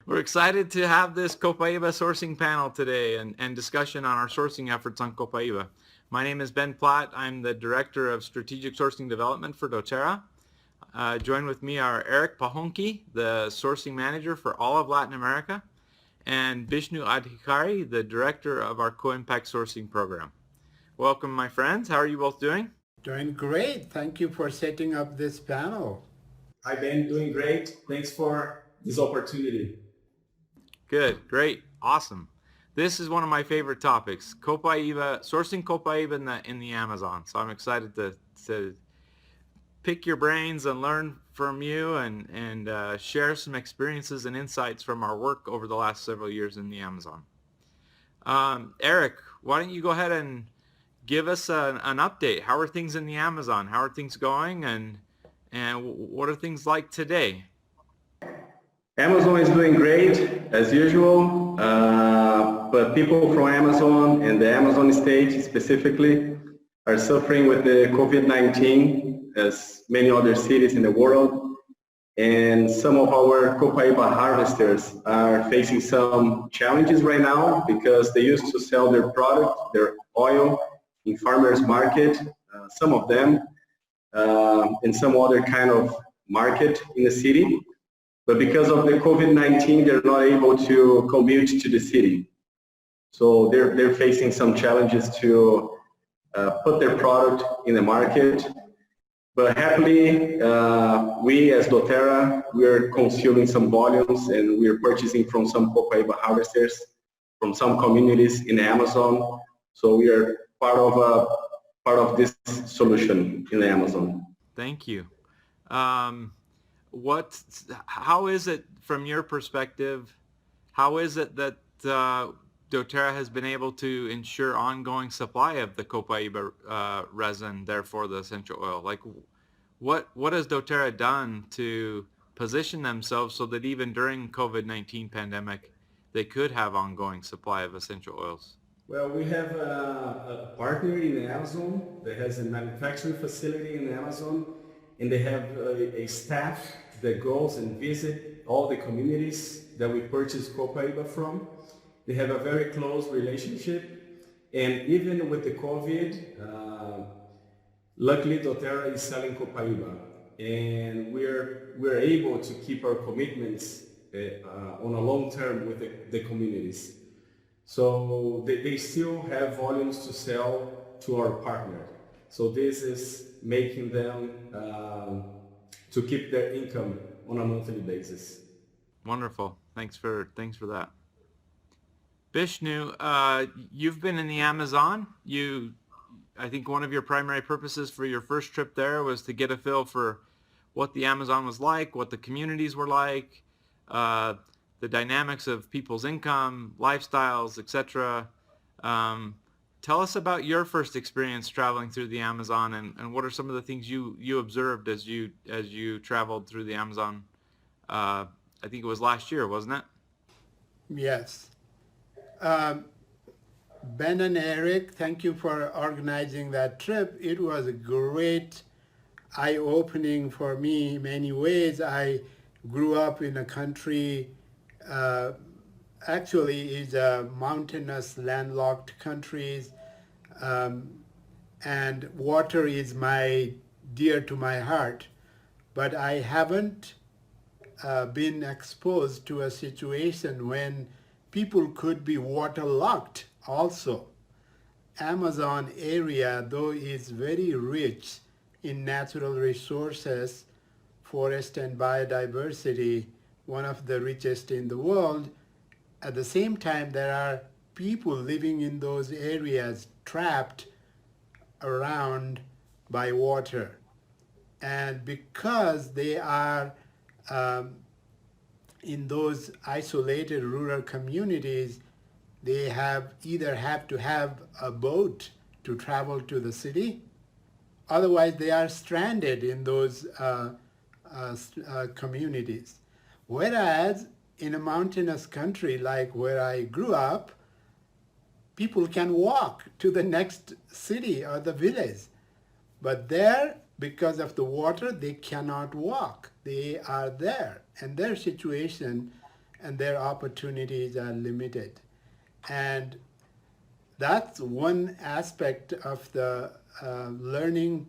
We're excited to have this COPAIBA sourcing panel today and discussion on our sourcing efforts on COPAIBA. My name is Ben Platt. I'm the Director of Strategic Sourcing Development for doTERRA. Joined with me are Eric Pahonki, the Sourcing Manager for all of Latin America, and Vishnu Adhikari, the Director of our Co-Impact Sourcing Program. Welcome, my friends. How are you both doing? Doing great. Thank you for setting up this panel. Hi, Ben. Doing great. Thanks for this opportunity. Good, great, awesome. This is one of my favorite topics, COPAIBA, sourcing COPAIBA in the Amazon. So I'm excited to pick your brains and learn from you and share some experiences and insights from our work over the last several years in the Amazon. Eric, why don't you go ahead and give us an update? How are things in the Amazon? How are things going, and what are things like today? Amazon is doing great as usual, but people from Amazon and the Amazon state specifically are suffering with the COVID-19 as many other cities in the world. And some of our COPAIBA harvesters are facing some challenges right now because they used to sell their product, their oil, in farmers market, some of them, in some other kind of market in the city. But because of the COVID-19, they're not able to commute to the city. So they're facing some challenges to put their product in the market. But happily, we as doTERRA, we're consuming some volumes and we're purchasing from some COPAIBA harvesters from some communities in Amazon. So we are part of this solution in the Amazon. Thank you. How is it from your perspective? How is it that doTERRA has been able to ensure ongoing supply of the COPAIBA resin, therefore the essential oil? Like, what has doTERRA done to position themselves so that even during COVID-19 pandemic, they could have ongoing supply of essential oils? Well, we have a partner in Amazon that has a manufacturing facility in Amazon, and they have a staff that goes and visit all the communities that we purchase COPAIBA from. They have a very close relationship, and even with the COVID, luckily doTERRA is selling COPAIBA, and we're able to keep our commitments on a long term with the communities. So they still have volumes to sell to our partner. So this is making them to keep their income on a monthly basis. Wonderful. Thanks for that. Vishnu, you've been in the Amazon. I think one of your primary purposes for your first trip there was to get a feel for what the Amazon was like, what the communities were like, the dynamics of people's income, lifestyles, etc. Tell us about your first experience traveling through the Amazon, and what are some of the things you observed as you traveled through the Amazon. I think it was last year, wasn't it? Yes. Ben and Eric, thank you for organizing that trip. It was a great eye-opening for me in many ways. I grew up in a country, actually is a mountainous, landlocked countries, and water is dear to my heart. But I haven't been exposed to a situation when people could be waterlogged also. Amazon area, though, is very rich in natural resources, forest and biodiversity, one of the richest in the world. At the same time, there are people living in those areas trapped around by water. And because they are in those isolated rural communities, they either have to have a boat to travel to the city, otherwise they are stranded in those communities. Whereas in a mountainous country like where I grew up, people can walk to the next city or the village. But there, because of the water, they cannot walk. They are there. And their situation and their opportunities are limited. And that's one aspect of the learning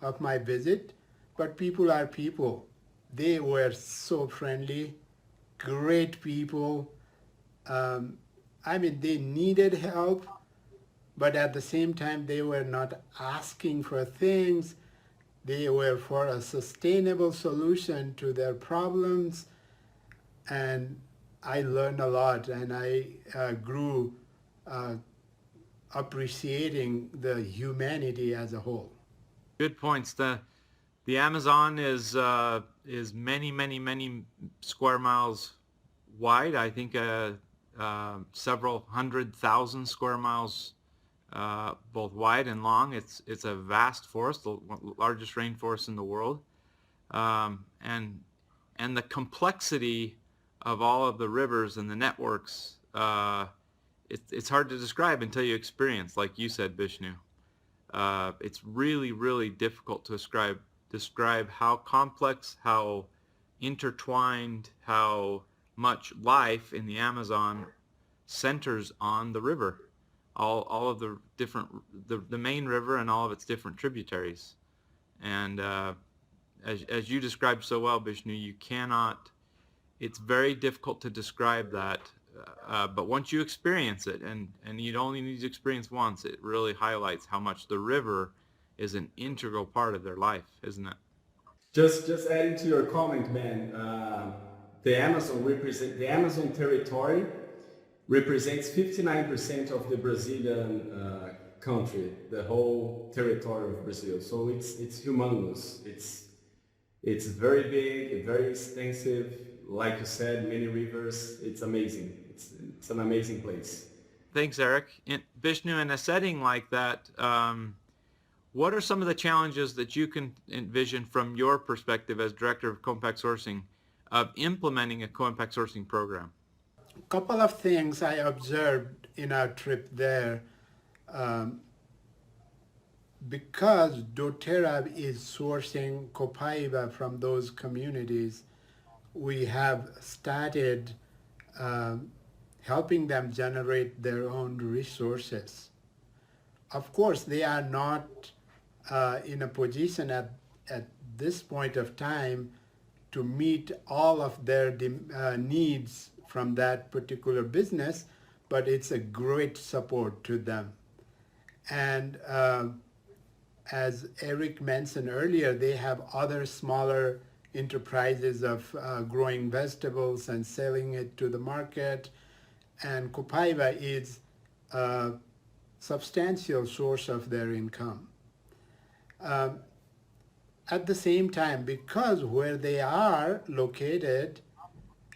of my visit. But people are people. They were so friendly, great people. I mean, they needed help, but at the same time, they were not asking for things. They were for a sustainable solution to their problems. And I learned a lot, and I grew appreciating the humanity as a whole. Good points. The Amazon is many square miles wide. I think several 100,000 square miles both wide and long. It's a vast forest, the largest rainforest in the world, and the complexity of all of the rivers and the networks. It's hard to describe until you experience, like you said, Vishnu. It's really difficult to describe how complex, how intertwined, how much life in the Amazon centers on the river, all of the different, the main river and all of its different tributaries. And as you described so well, Vishnu, you cannot, it's very difficult to describe that, but once you experience it, and you'd only need to experience once, it really highlights how much the river is an integral part of their life, isn't it? Just adding to your comment, man, the Amazon territory represents 59% of the Brazilian country, the whole territory of Brazil. So it's humongous. It's very big, very extensive. Like you said, many rivers. It's amazing. It's an amazing place. Thanks, Eric. Vishnu, in a setting like that, what are some of the challenges that you can envision from your perspective as Director of Co-Impact Sourcing of implementing a co-impact sourcing program? A couple of things I observed in our trip there. Because doTERRA is sourcing COPAIBA from those communities, we have started helping them generate their own resources. Of course, they are not in a position at this point of time to meet all of their needs from that particular business, but it's a great support to them. And as Eric mentioned earlier, they have other smaller enterprises of growing vegetables and selling it to the market, and COPAIBA is a substantial source of their income. At the same time, because where they are located,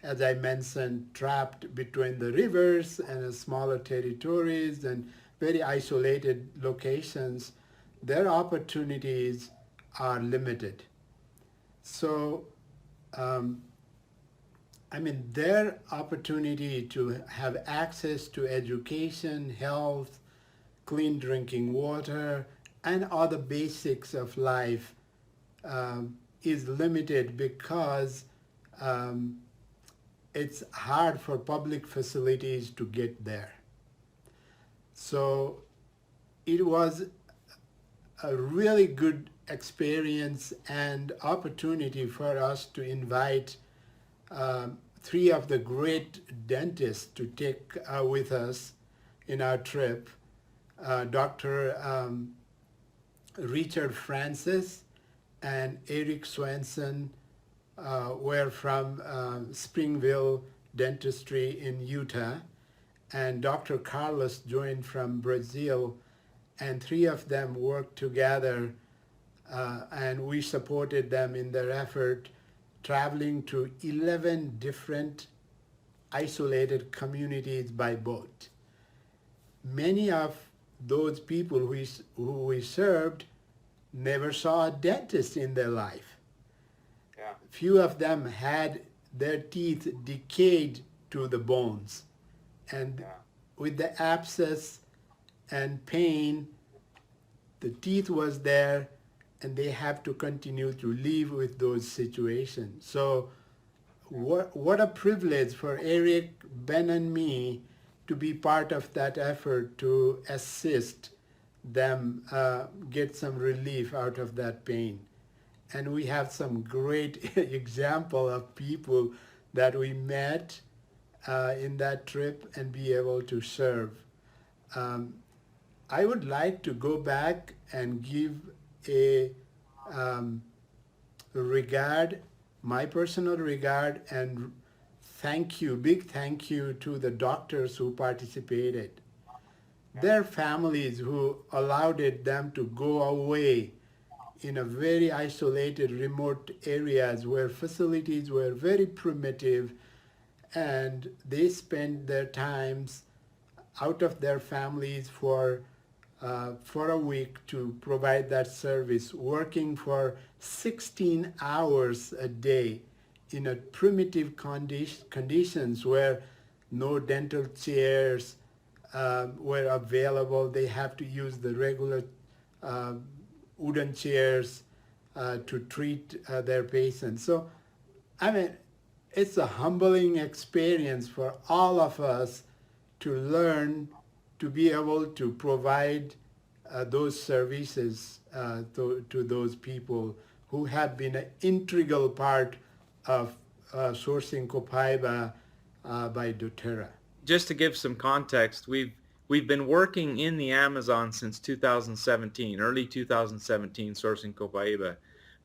as I mentioned, trapped between the rivers and smaller territories and very isolated locations, their opportunities are limited. So, their opportunity to have access to education, health, clean drinking water, and other basics of life is limited because it's hard for public facilities to get there. So it was a really good experience and opportunity for us to invite 3 of the great dentists to take with us in our trip. Dr. Richard Francis and Eric Swenson were from Springville Dentistry in Utah, and Dr. Carlos joined from Brazil, and 3 of them worked together, and we supported them in their effort, traveling to 11 different isolated communities by boat. Many of those people who we served never saw a dentist in their life. Yeah. Few of them had their teeth decayed to the bones. And with the abscess and pain, the teeth was there, and they have to continue to live with those situations. So what a privilege for Eric, Ben, and me to be part of that effort to assist them get some relief out of that pain. And we have some great example of people that we met in that trip and be able to serve. I would like to go back and give a regard, my personal regard, and big thank you to the doctors who participated. Their families who allowed them to go away in a very isolated, remote areas where facilities were very primitive, and they spent their times out of their families for a week to provide that service, working for 16 hours a day in a primitive conditions where no dental chairs were available. They have to use the regular wooden chairs to treat their patients. So, I mean, it's a humbling experience for all of us to learn to be able to provide those services to those people who have been an integral part of sourcing COPAIBA by doTERRA. Just to give some context, we've been working in the Amazon since 2017, early 2017, sourcing COPAIBA.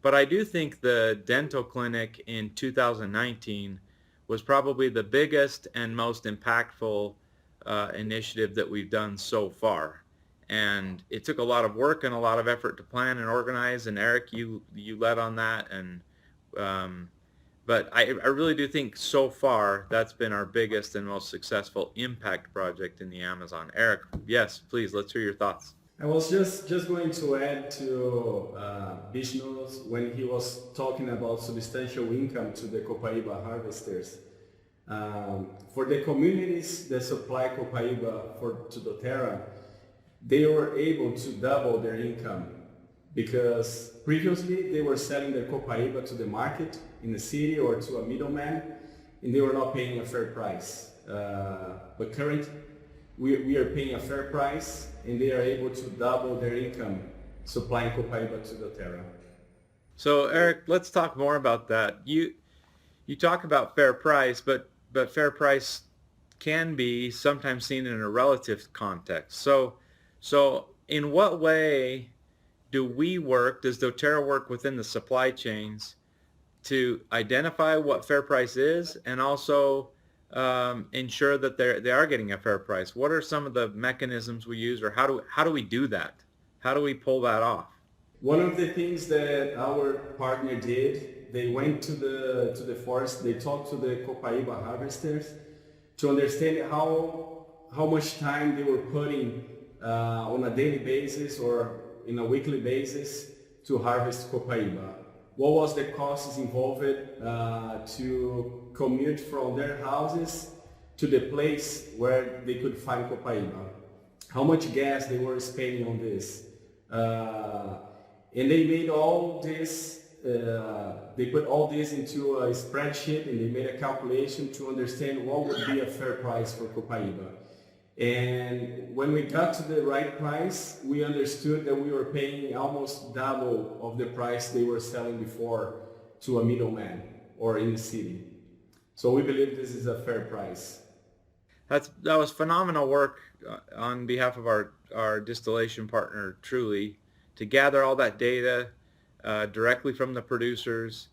But I do think the dental clinic in 2019 was probably the biggest and most impactful initiative that we've done so far. And it took a lot of work and a lot of effort to plan and organize. And Eric, you led on that. And but I really do think so far that's been our biggest and most successful impact project in the Amazon. Eric, yes, please, let's hear your thoughts. I was just going to add to Vishnu's when he was talking about substantial income to the COPAIBA harvesters. For the communities that supply COPAIBA to doTERRA, they were able to double their income because previously they were selling their COPAIBA to the market in the city or to a middleman, and they were not paying a fair price. But currently, we are paying a fair price, and they are able to double their income supplying COPAIBA to doTERRA. So Eric, let's talk more about that. You talk about fair price, but fair price can be sometimes seen in a relative context. So in what way does doTERRA work within the supply chains to identify what fair price is and also ensure that they are getting a fair price? What are some of the mechanisms we use, or how do we do that? How do we pull that off? One of the things that our partner did, they went to the forest, they talked to the COPAIBA harvesters to understand how much time they were putting on a daily basis or in a weekly basis to harvest COPAIBA. What was the costs involved to commute from their houses to the place where they could find COPAIBA? How much gas they were spending on this? And they made all this, they put all this into a spreadsheet, and they made a calculation to understand what would be a fair price for COPAIBA. And when we got to the right price, we understood that we were paying almost double of the price they were selling before to a middleman or in the city. So we believe this is a fair price. That was phenomenal work on behalf of our distillation partner, Truly, to gather all that data directly from the producers,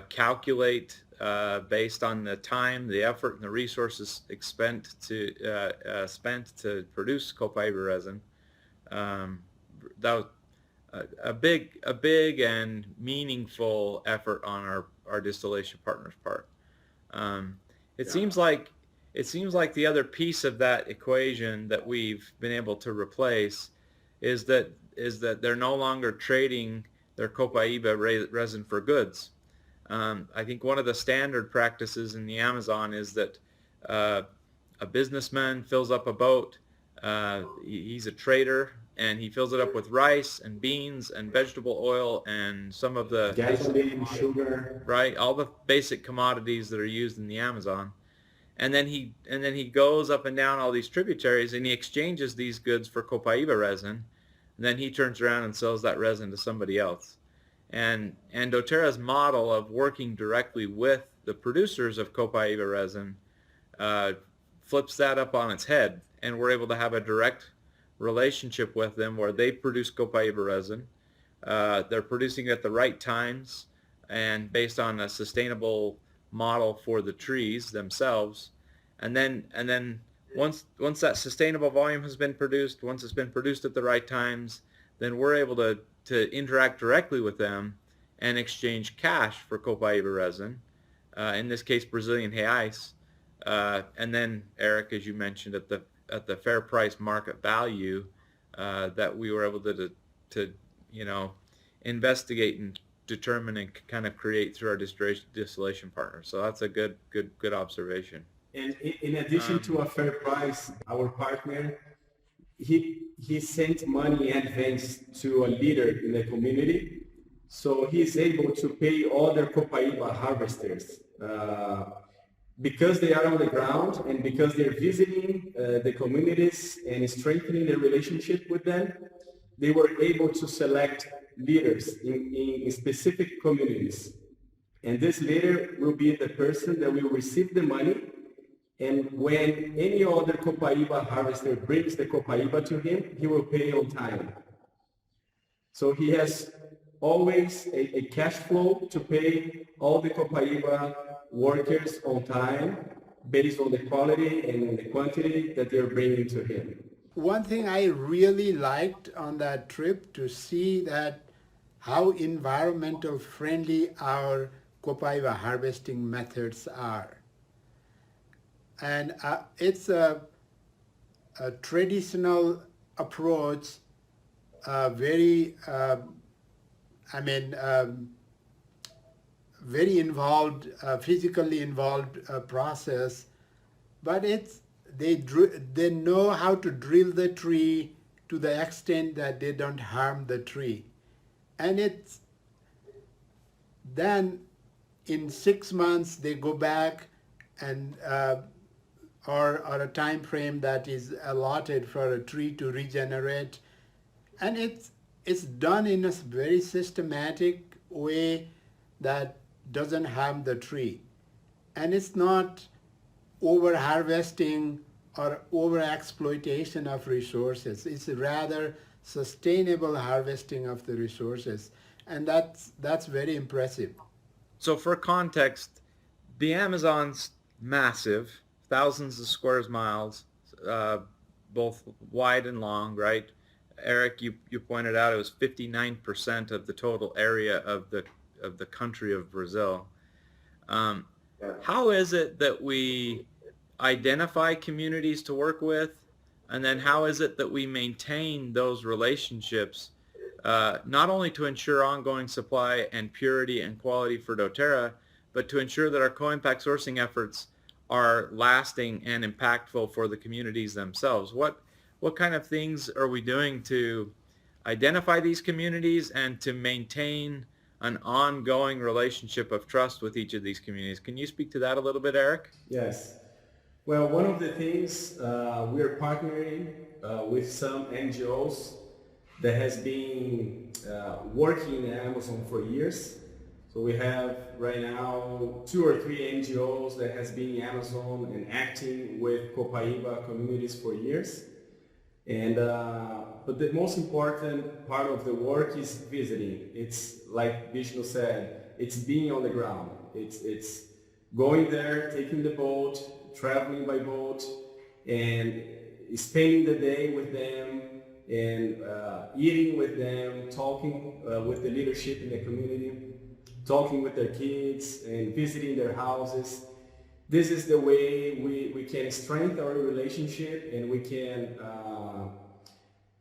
calculate based on the time, the effort, and the resources spent to produce COPAIBA resin. That was a big and meaningful effort on our distillation partner's part. It seems like the other piece of that equation that we've been able to replace is that they're no longer trading their COPAIBA resin for goods. I think one of the standard practices in the Amazon is that a businessman fills up a boat. He's a trader. and he fills it up with rice and beans and vegetable oil and some of the gasoline, sugar, right, all the basic commodities that are used in the Amazon. And then he goes up and down all these tributaries and he exchanges these goods for COPAIBA resin. And then he turns around and sells that resin to somebody else. And doTERRA's model of working directly with the producers of COPAIBA resin flips that up on its head, and we're able to have a direct relationship with them where they produce COPAIBA resin. They're producing it at the right times and based on a sustainable model for the trees themselves. And then once that sustainable volume has been produced, once it's been produced at the right times, then we're able to interact directly with them and exchange cash for COPAIBA resin, in this case Brazilian reais, and then Eric, as you mentioned, at the fair price market value that we were able to investigate and determine and kind of create through our distillation partners. So that's a good observation. And in addition to a fair price, our partner, he sent money in advance to a leader in the community, so he's able to pay other COPAIBA harvesters because they are on the ground and because they're visiting the communities and strengthening their relationship with them. They were able to select leaders in specific communities, and this leader will be the person that will receive the money. And when any other COPAIBA harvester brings the COPAIBA to him, he will pay on time. So he has always a cash flow to pay all the COPAIBA workers on time based on the quality and the quantity that they're bringing to him. One thing I really liked on that trip to see that how environmental friendly our COPAIBA harvesting methods are. And it's a traditional approach, very involved, physically involved process, but they know how to drill the tree to the extent that they don't harm the tree. And it's then in 6 months they go back and or a time frame that is allotted for a tree to regenerate, and it's done in a very systematic way that doesn't harm the tree, and it's not over harvesting or over exploitation of resources. It's rather sustainable harvesting of the resources, and that's very impressive. So for context, the Amazon's massive, thousands of square miles, both wide and long, right? Eric, you pointed out it was 59% of the total area of the country of Brazil. How is it that we identify communities to work with, and then how is it that we maintain those relationships, not only to ensure ongoing supply and purity and quality for doTERRA, but to ensure that our co-impact sourcing efforts are lasting and impactful for the communities themselves? What kind of things are we doing to identify these communities and to maintain an ongoing relationship of trust with each of these communities? Can you speak to that a little bit, Eric? Yes. Well, one of the things we're partnering with some NGOs that has been working in Amazon for years. So we have right now 2 or 3 NGOs that has been in Amazon and acting with COPAIBA communities for years. And but the most important part of the work is visiting. It's like Vishnu said, it's being on the ground. It's going there, taking the boat, traveling by boat, and spending the day with them, and eating with them, talking with the leadership in the community, talking with their kids and visiting their houses. This is the way we can strengthen our relationship, and we can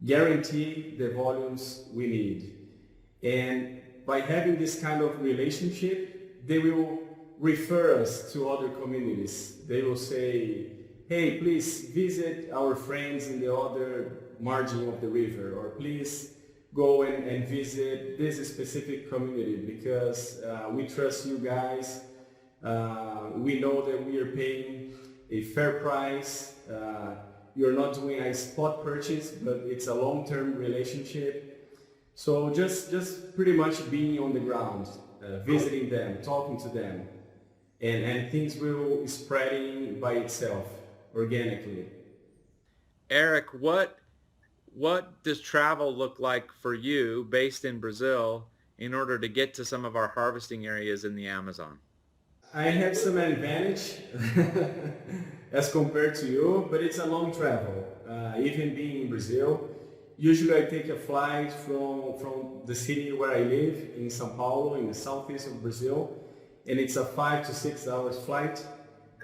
guarantee the volumes we need. And by having this kind of relationship, they will refer us to other communities. They will say, hey, please visit our friends in the other margin of the river, or please go and visit this specific community because we trust you guys. We know that we are paying a fair price. You're not doing a spot purchase, but it's a long-term relationship. So just pretty much being on the ground, visiting them, talking to them, and things will spreading by itself, organically. Eric, what does travel look like for you based in Brazil in order to get to some of our harvesting areas in the Amazon? I have some advantage as compared to you, but it's a long travel. Even being in Brazil, usually I take a flight from the city where I live in São Paulo, in the southeast of Brazil, and it's a 5 to 6 hours flight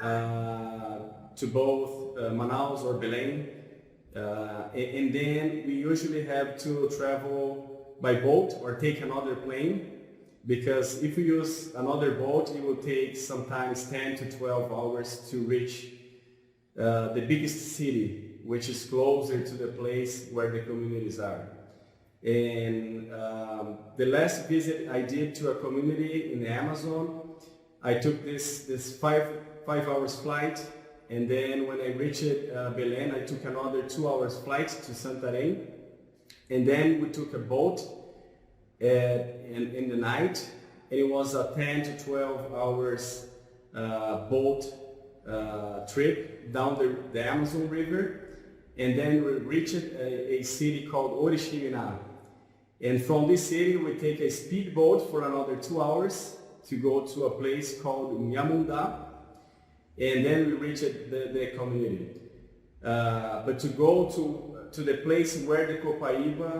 to both Manaus or Belém. And then we usually have to travel by boat or take another plane, because if we use another boat, it will take sometimes 10 to 12 hours to reach the biggest city, which is closer to the place where the communities are. And the last visit I did to a community in the Amazon, I took this five hours flight, and then when I reached Belém, I took another 2 hours flight to Sănătatea, and then we took a boat in the night, and it was a 10 to 12 hours boat trip down the Amazon River, and then we reached a city called Uleiurilor. And from this city we take a speedboat for another 2 hours to go to a place called Nyamunda, and then we reached the community. But to go to the place where the COPAIBA,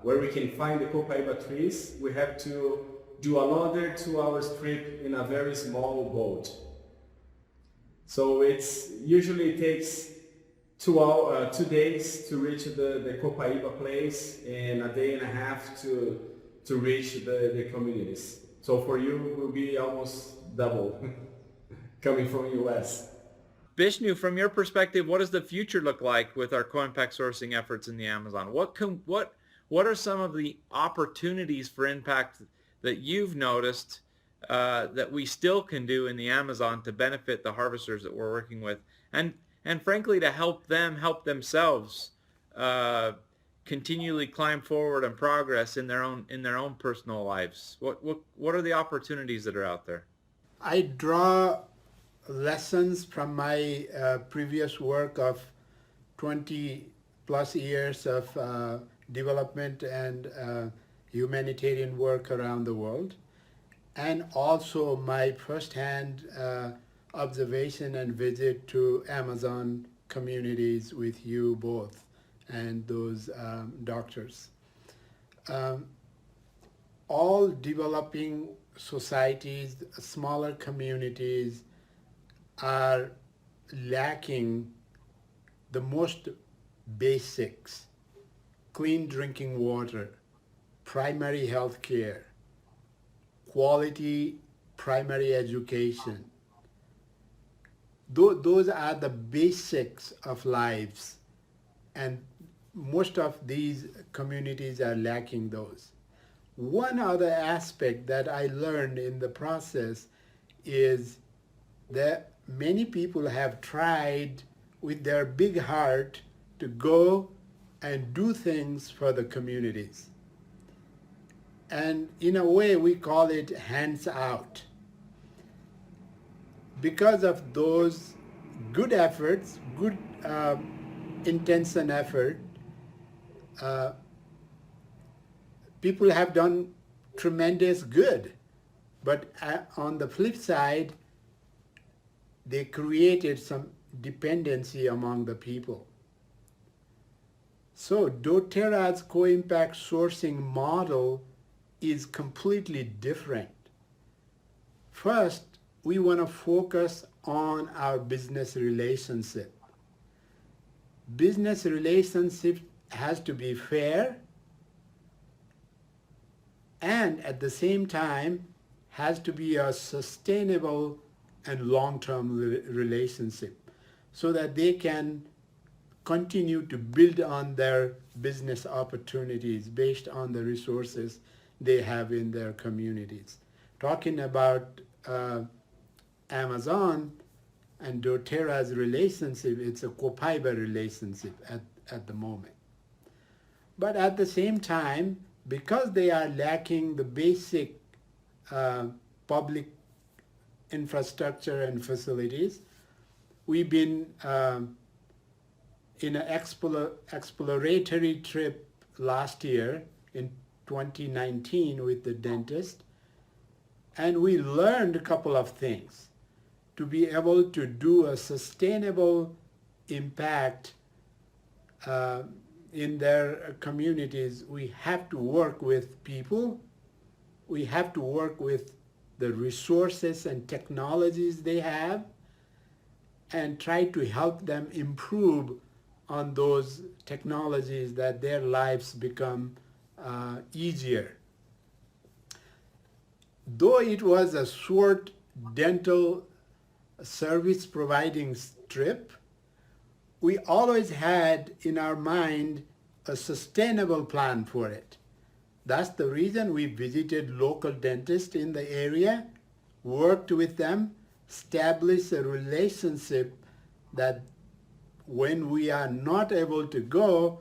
where we can find the COPAIBA trees, we have to do another 2 hours trip in a very small boat. So usually takes 2 days to reach the COPAIBA place, and a day and a half to reach the communities. So for you it will be almost double coming from US. Bishnu, from your perspective, what does the future look like with our co-impact sourcing efforts in the Amazon? What are some of the opportunities for impact that you've noticed that we still can do in the Amazon to benefit the harvesters that we're working with, and frankly to help them help themselves continually climb forward and progress in their own personal lives? What are the opportunities that are out there? I draw lessons from my previous work of 20 plus years of development and humanitarian work around the world, and also my first-hand observation and visit to Amazon communities with you both and those doctors. All developing societies, smaller communities, are lacking the most basics: clean drinking water, primary health care, quality primary education. Those are the basics of lives, and most of these communities are lacking those. One other aspect that I learned in the process is that many people have tried with their big heart to go and do things for the communities. And in a way we call it hands out. Because of those good efforts, good intention effort, people have done tremendous good. But on the flip side, they created some dependency among the people. So doTERRA's co-impact sourcing model is completely different. First, we want to focus on our business relationship. Business relationship has to be fair, and at the same time has to be a sustainable and long-term relationship, so that they can continue to build on their business opportunities based on the resources they have in their communities. Talking about Amazon and doTERRA's relationship, it's a COPAIBA relationship at the moment. But at the same time, because they are lacking the basic public infrastructure and facilities, we've been in an exploratory trip last year in 2019 with the dentist, and we learned a couple of things. To be able to do a sustainable impact in their communities, we have to work with people, we have to work with the resources and technologies they have, and try to help them improve on those technologies that their lives become easier. Though it was a short dental service providing trip, we always had in our mind a sustainable plan for it. That's the reason we visited local dentists in the area, worked with them, established a relationship that when we are not able to go,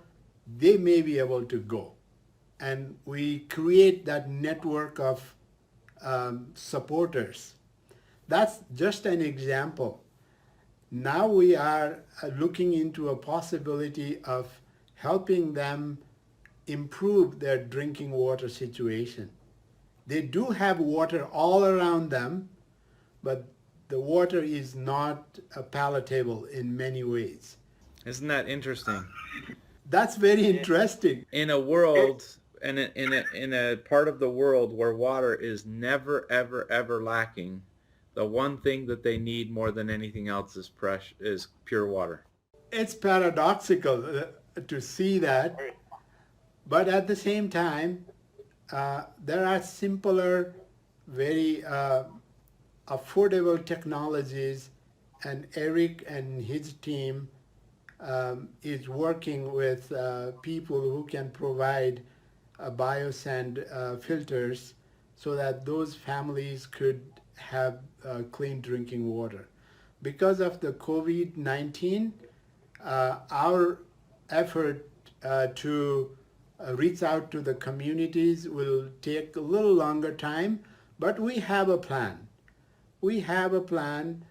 they may be able to go. And we create that network of supporters. That's just an example. Now we are looking into a possibility of helping them improve their drinking water situation. They do have water all around them, but the water is not palatable in many ways. Isn't that interesting? That's very interesting. In a world, in a part of the world where water is never, ever, ever lacking, the one thing that they need more than anything else is pure water. It's paradoxical to see that, but at the same time, there are simpler, very affordable technologies, and Eric and his team is working with people who can provide biosand filters so that those families could have clean drinking water. Because of the COVID-19, our effort to reach out to the communities will take a little longer time, but we have a plan. We have a plan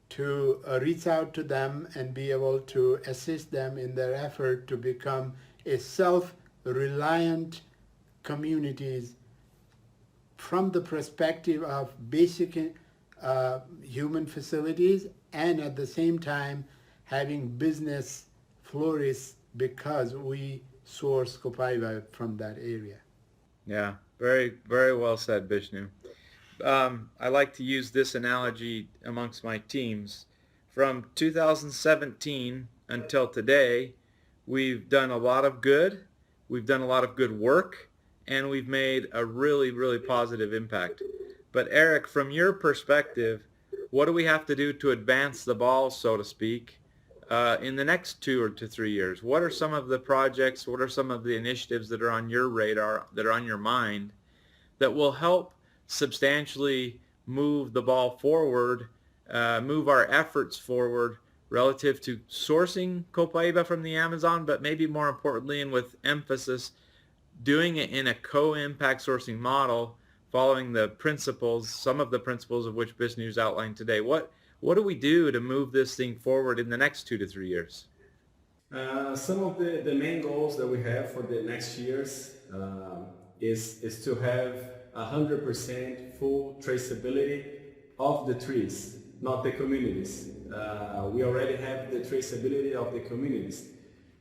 to reach out to them and be able to assist them in their effort to become a self-reliant communities from the perspective of basic human facilities, and at the same time having business flourish because we source COPAIBA from that area. Yeah, very, very well said, Vishnu. I like to use this analogy amongst my teams. From 2017 until today, we've done a lot of good, we've done a lot of good work, and we've made a really, really positive impact. But Eric, from your perspective, what do we have to do to advance the ball, so to speak, in the next 2 to 3 years? What are some of the projects, what are some of the initiatives that are on your radar, that are on your mind, that will help substantially move the ball forward, move our efforts forward relative to sourcing COPAIBA from the Amazon, but maybe more importantly and with emphasis, doing it in a co-impact sourcing model, following the principles, some of the principles of which Vishnu's outlined today. What do we do to move this thing forward in the next 2 to 3 years? Some of the main goals that we have for the next years is to have 100% full traceability of the trees, not the communities. We already have the traceability of the communities,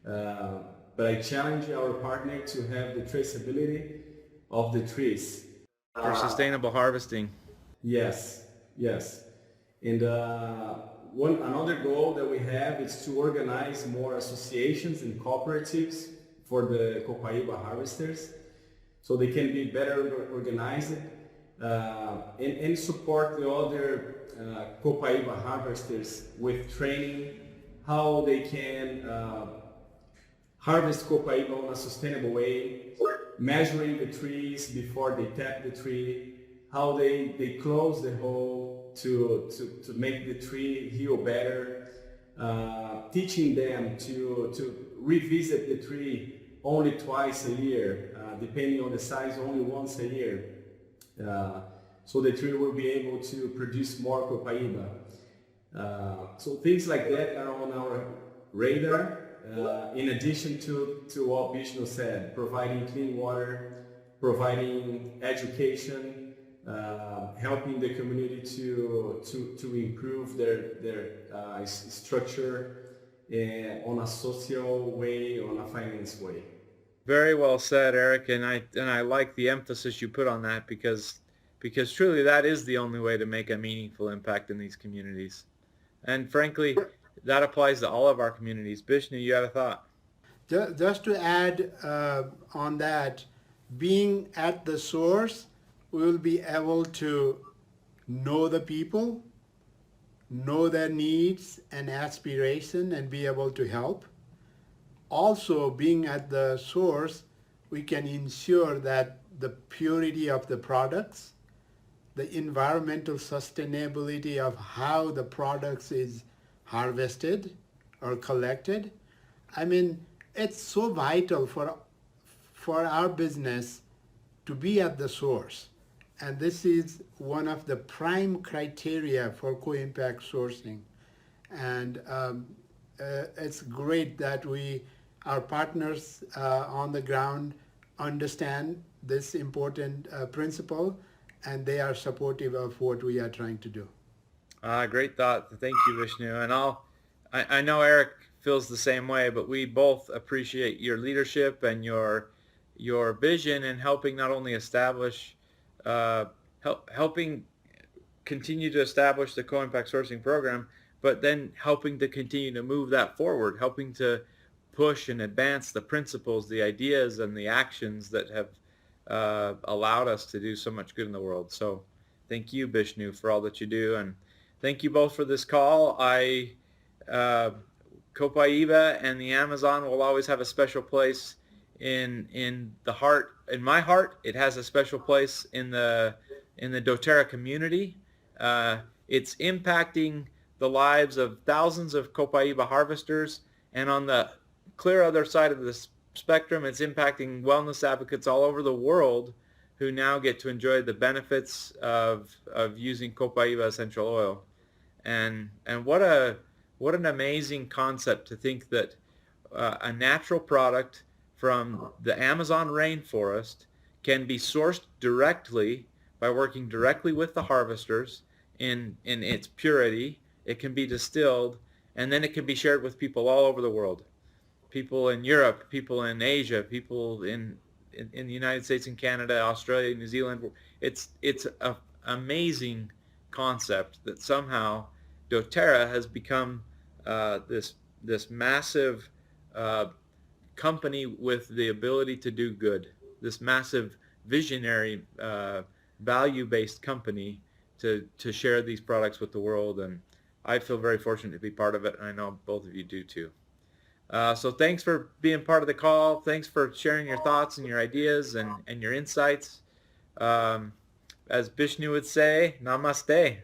but I challenge our partner to have the traceability of the trees. For sustainable harvesting. Yes, yes. And another goal that we have is to organize more associations and cooperatives for the COPAIBA harvesters, so they can be better organized and support the other COPAIBA harvesters with training how they can harvest copaiba in a sustainable way, measuring the trees before they tap the tree, how they close the hole to make the tree heal better, teaching them to revisit the tree only twice a year, depending on the size, only once a year. So the tree will be able to produce more copaiba. So things like that are on our radar. In addition to what Vishnu said, providing clean water, providing education, helping the community to improve their structure on a social way, on a finance way. Very well said, Eric, and I like the emphasis you put on that because truly that is the only way to make a meaningful impact in these communities. And frankly, that applies to all of our communities. Vishnu, you had a thought? Just to add on that, being at the source, we will be able to know the people, know their needs and aspiration, and be able to help. Also, being at the source, we can ensure that the purity of the products, the environmental sustainability of how the products is harvested or collected. I mean, it's so vital for our business to be at the source. And this is one of the prime criteria for co-impact sourcing. And it's great that our partners on the ground understand this important principle, and they are supportive of what we are trying to do. Great thought. Thank you, Vishnu. And I know Eric feels the same way, but we both appreciate your leadership and your vision in helping not only establish, helping continue to establish the co-impact sourcing program, but then helping to continue to move that forward, helping to push and advance the principles, the ideas, and the actions that have allowed us to do so much good in the world. So thank you, Vishnu, for all that you do, and thank you both for this call. COPAIBA and the Amazon will always have a special place in the heart. In my heart, it has a special place in the doTERRA community. It's impacting the lives of thousands of COPAIBA harvesters, and on the clear other side of the spectrum, it's impacting wellness advocates all over the world who now get to enjoy the benefits of using COPAIBA essential oil. And what an amazing concept to think that a natural product from the Amazon rainforest can be sourced directly by working directly with the harvesters in its purity. It can be distilled, and then it can be shared with people all over the world. People in Europe, people in Asia, people in the United States and Canada, Australia, New Zealand. It's an amazing concept that somehow doTERRA has become this massive company with the ability to do good, this massive visionary value-based company to share these products with the world. And I feel very fortunate to be part of it, and I know both of you do too. So thanks for being part of the call. Thanks for sharing your thoughts and your ideas and your insights. As Vishnu would say, namaste.